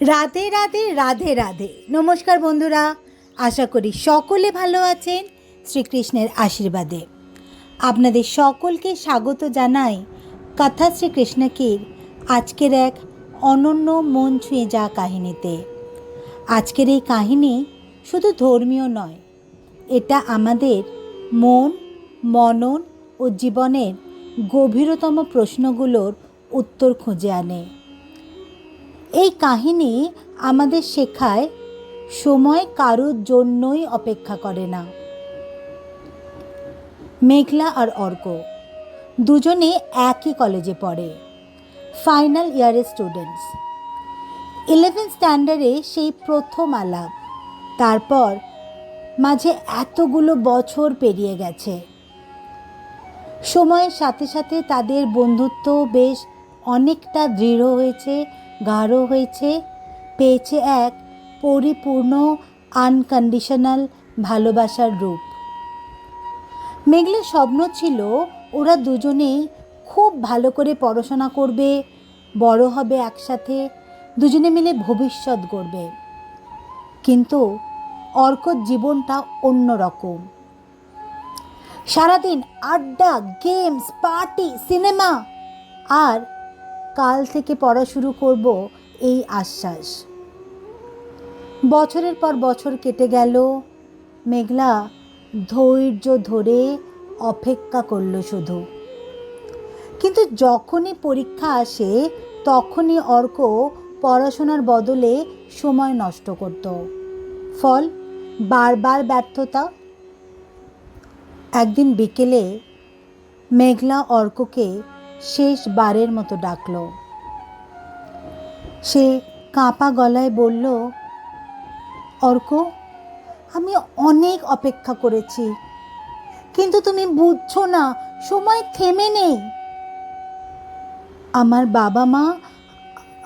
রাধে রাধে রাধে রাধে। নমস্কার বন্ধুরা, আশা করি সকলে ভালো আছেন। শ্রীকৃষ্ণের আশীর্বাদে আপনাদের সকলকে স্বাগত জানাই কথা শ্রীকৃষ্ণকীর আজকের এক অনন্য মন ছুঁয়ে যাওয়া কাহিনীতে। আজকের এই কাহিনী শুধু ধর্মীয় নয়, এটা আমাদের মন, মনন ও জীবনের গভীরতম প্রশ্নগুলোর উত্তর খুঁজে আনে। এই কাহিনী আমাদের শেখায় সময় কারোর জন্যই অপেক্ষা করে না। মেঘলা আর অর্ক দুজনে একই কলেজে পড়ে, ফাইনাল ইয়ারের স্টুডেন্টস। 11th স্ট্যান্ডার্ডে সেই প্রথম আলাপ, তারপর মাঝে এতগুলো বছর পেরিয়ে গেছে। সময়ের সাথে সাথে তাদের বন্ধুত্ব বেশ অনেকটা দৃঢ় হয়েছে, গাঢ় হয়েছে, পেয়েছে এক পরিপূর্ণ আনকন্ডিশনাল ভালোবাসার রূপ। মেঘলার স্বপ্ন ছিল ওরা দুজনেই খুব ভালো করে পড়াশোনা করবে, বড় হবে একসাথে, দুজনে মিলে ভবিষ্যৎ গড়বে। কিন্তু অর্কর জীবনটা অন্যরকম। সারাদিন আড্ডা, গেমস, পার্টি, সিনেমা, আর কাল থেকে পড়া শুরু করব এই আশ্বাস। বছরের পর বছর কেটে গেল। মেঘলা ধৈর্য ধরে অপেক্ষা করল শুধু। কিন্তু যখনই পরীক্ষা আসে তখনই অর্ক পড়াশোনার বদলে সময় নষ্ট করত। ফল বারবার ব্যর্থতা। একদিন বিকেলে মেঘলা অর্ককে শেষবারের মতো ডাকল। সে কাঁপা গলায় বলল, অর্ক, আমি অনেক অপেক্ষা করেছি, কিন্তু তুমি বুঝছো না, সময় থেমে নেই। আমার বাবা মা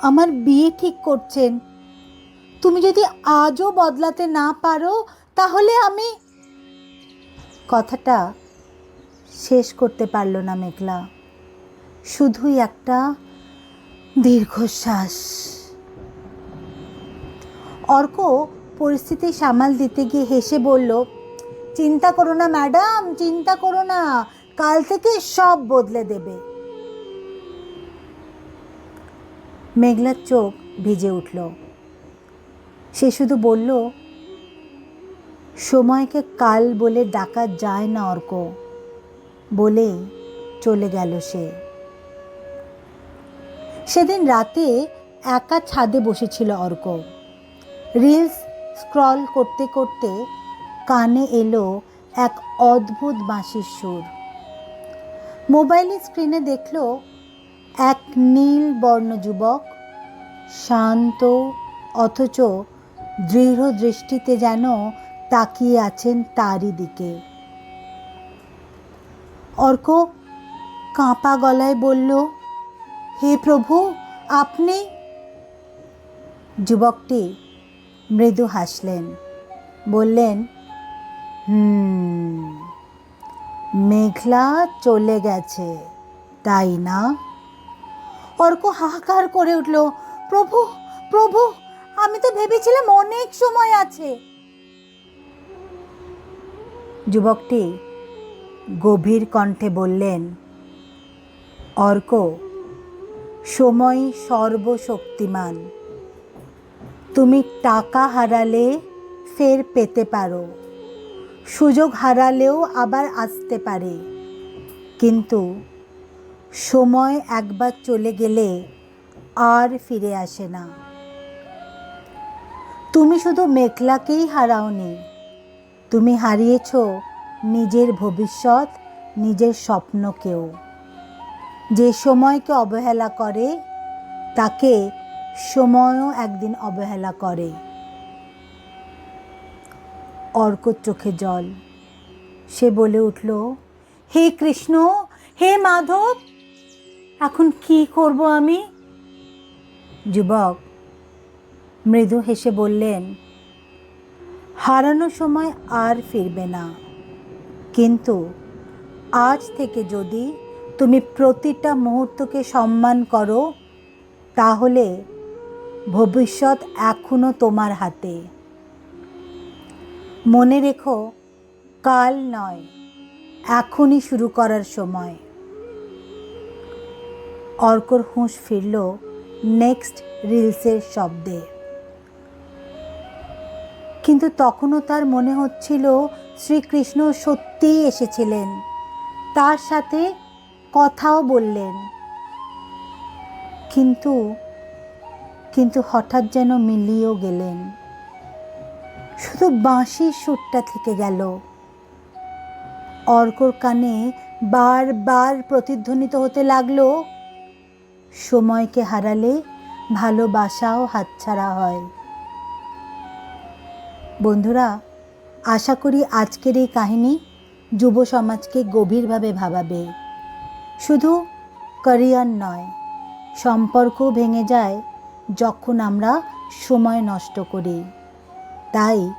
আমার বিয়ে ঠিক করছেন। তুমি যদি আজও বদলাতে না পারো তাহলে আমি... কথাটা শেষ করতে পারল না মেঘলা, শুধুই একটা দীর্ঘশ্বাস। অর্ক পরিস্থিতি সামাল দিতে গিয়ে হেসে বলল, চিন্তা করো না ম্যাডাম, চিন্তা করো না, কাল থেকে সব বদলে দেবে। মেঘলার চোখ ভিজে উঠল। সে শুধু বলল, সময়কে কাল বলে ডাকা যায় না অর্ক, বলেই চলে গেল সে। সেদিন রাতে একা ছাদে বসেছিল অর্ক। রিলস স্ক্রল করতে করতে কানে এলো এক অদ্ভুত বাঁশির সুর। মোবাইলের স্ক্রিনে দেখল এক নীল বর্ণ যুবক, শান্ত অথচ দৃঢ় দৃষ্টিতে যেন তাকিয়ে আছেন তারই দিকে। অর্ক কাঁপা গলায় বলল, হে প্রভু, আপনি? যুবকটি মৃদু হাসলেন, বললেন, মেঘলা চলে গেছে, তাই না? অর্ক হাহাকার করে উঠল, প্রভু প্রভু, আমি তো ভেবেছিলাম অনেক সময় আছে। যুবকটি গভীর কণ্ঠে বললেন, অর্ক, সময় সর্বশক্তিমান। তুমি টাকা হারালে ফের পেতে পারো, সুযোগ হারালেও আবার আসতে পারে, কিন্তু সময় একবার চলে গেলে আর ফিরে আসে না। তুমি শুধু মেঘলাকেই হারাওনি, তুমি হারিয়েছ নিজের ভবিষ্যৎ, নিজের স্বপ্নকেও। যে সময়কে অবহেলা করে তাকে সময়ও একদিন অবহেলা করে। অর্কর চোখে জল। সে বলে উঠল, হে কৃষ্ণ, হে মাধব, এখন কি করব আমি? যুবক মৃদু হেসে বললেন, হারানো সময় আর ফিরবে না, কিন্তু আজ থেকে যদি তুমি প্রতিটা মুহূর্তকে সম্মান করো, তাহলে ভবিষ্যৎ এখনো তোমার হাতে। মনে রেখো, কাল নয়, এখনই শুরু করার সময়। অর্কর হুঁশ ফিরল নেক্সট রিলসের শব্দে। কিন্তু তখনও তার মনে হচ্ছিল শ্রীকৃষ্ণ সত্যিই এসেছিলেন, তার সাথে কথাও বললেন। কিন্তু হঠাৎ যেন মিলিয়েও গেলেন। শুধু বাঁশির সুরটা থেকে গেল। অর্কর কানে বারবার প্রতিধ্বনিত হতে লাগলো, সময়কে হারালে ভালোবাসাও হাতছাড়া হয়। বন্ধুরা, আশা করি আজকের এই কাহিনী যুব সমাজকে গভীরভাবে ভাবাবে। শুধু ক্যারিয়ার নয়, সম্পর্কও ভেঙে যায় যখন আমরা সময় নষ্ট করি। তাই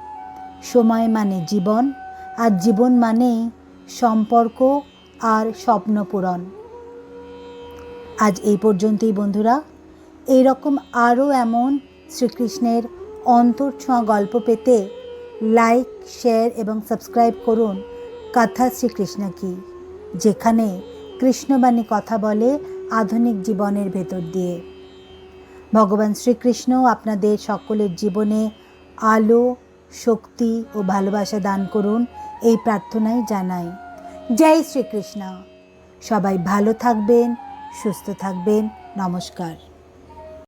সময় মানে জীবন, আর জীবন মানেই সম্পর্ক আর স্বপ্ন পূরণ। আজ এই পর্যন্তই বন্ধুরা। এইরকম আরও এমন শ্রীকৃষ্ণের অন্তরছোঁয়া গল্প পেতে লাইক, শেয়ার এবং সাবস্ক্রাইব করুন কথা শ্রীকৃষ্ণ কি, যেখানে কৃষ্ণবাণী কথা বলে আধুনিক জীবনের ভেতর দিয়ে। ভগবান শ্রীকৃষ্ণ আপনাদের সকলের জীবনে আলো, শক্তি ও ভালোবাসা দান করুন, এই প্রার্থনাই জানাই। জয় শ্রীকৃষ্ণ। সবাই ভালো থাকবেন, সুস্থ থাকবেন। নমস্কার।